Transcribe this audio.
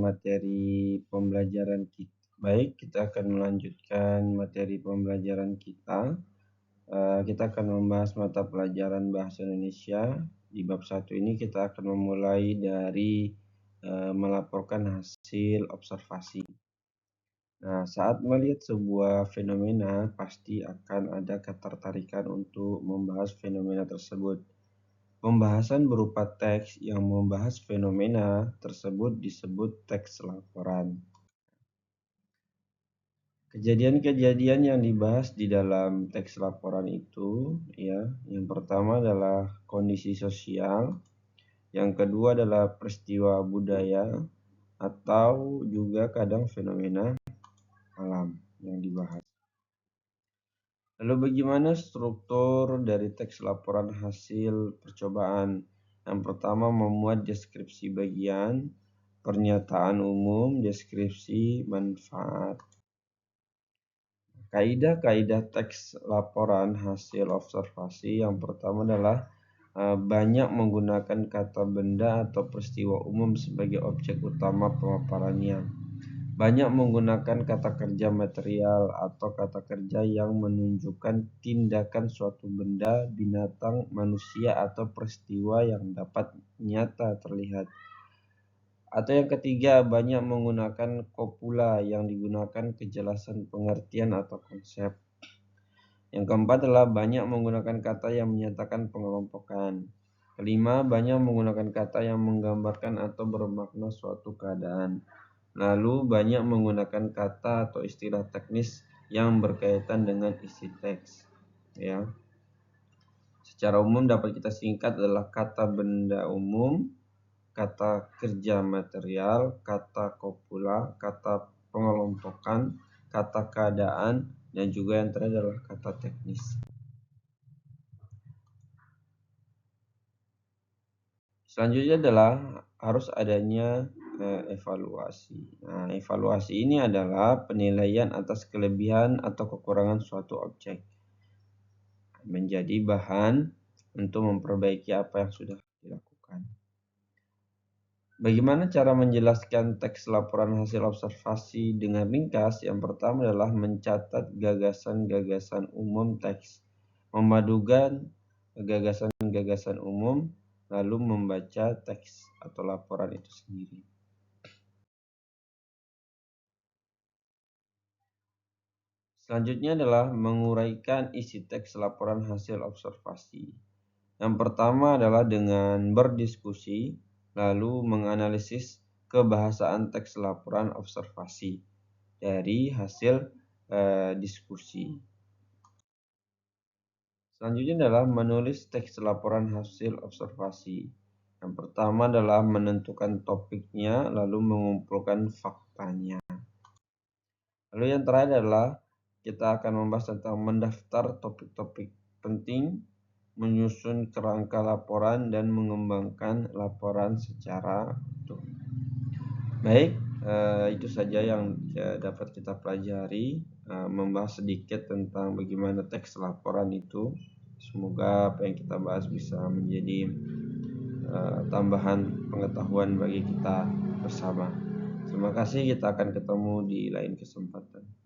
materi pembelajaran kita. Baik, kita akan melanjutkan materi pembelajaran kita. Kita akan membahas mata pelajaran Bahasa Indonesia. Di bab 1 ini kita akan memulai dari melaporkan hasil observasi. Nah, saat melihat sebuah fenomena, pasti akan ada ketertarikan untuk membahas fenomena tersebut. Pembahasan berupa teks yang membahas fenomena tersebut disebut teks laporan. Kejadian-kejadian yang dibahas di dalam teks laporan itu, yang pertama adalah kondisi sosial, yang kedua adalah peristiwa budaya, atau juga kadang fenomena alam yang dibahas. Lalu bagaimana struktur dari teks laporan hasil percobaan? Yang pertama, memuat deskripsi bagian, pernyataan umum, deskripsi manfaat. Kaidah-kaidah teks laporan hasil observasi yang pertama adalah banyak menggunakan kata benda atau peristiwa umum sebagai objek utama pemaparannya. Banyak menggunakan kata kerja material atau kata kerja yang menunjukkan tindakan suatu benda, binatang, manusia, atau peristiwa yang dapat nyata terlihat. Atau yang ketiga, banyak menggunakan kopula yang digunakan kejelasan pengertian atau konsep. Yang keempat adalah banyak menggunakan kata yang menyatakan pengelompokan. Kelima, banyak menggunakan kata yang menggambarkan atau bermakna suatu keadaan. Lalu banyak menggunakan kata atau istilah teknis yang berkaitan dengan isi teks. Secara umum dapat kita singkat adalah kata benda umum, kata kerja material, kata kopula, kata pengelompokan, kata keadaan, dan juga yang terakhir adalah kata teknis. Selanjutnya adalah harus adanya evaluasi. Nah, evaluasi ini adalah penilaian atas kelebihan atau kekurangan suatu objek. Menjadi bahan untuk memperbaiki apa yang sudah dilakukan. Bagaimana cara menjelaskan teks laporan hasil observasi dengan ringkas? Yang pertama adalah mencatat gagasan-gagasan umum teks, memadukan gagasan-gagasan umum, lalu membaca teks atau laporan itu sendiri. Selanjutnya adalah menguraikan isi teks laporan hasil observasi. Yang pertama adalah dengan berdiskusi, lalu menganalisis kebahasaan teks laporan observasi dari hasil diskusi. Selanjutnya adalah menulis teks laporan hasil observasi. Yang pertama adalah menentukan topiknya, lalu mengumpulkan faktanya. Lalu yang terakhir adalah kita akan membahas tentang mendaftar topik-topik penting, menyusun kerangka laporan, dan mengembangkan laporan secara utuh. Baik, itu saja yang dapat kita pelajari, membahas sedikit tentang bagaimana teks laporan itu. Semoga apa yang kita bahas bisa menjadi tambahan pengetahuan bagi kita bersama. Terima kasih, kita akan ketemu di lain kesempatan.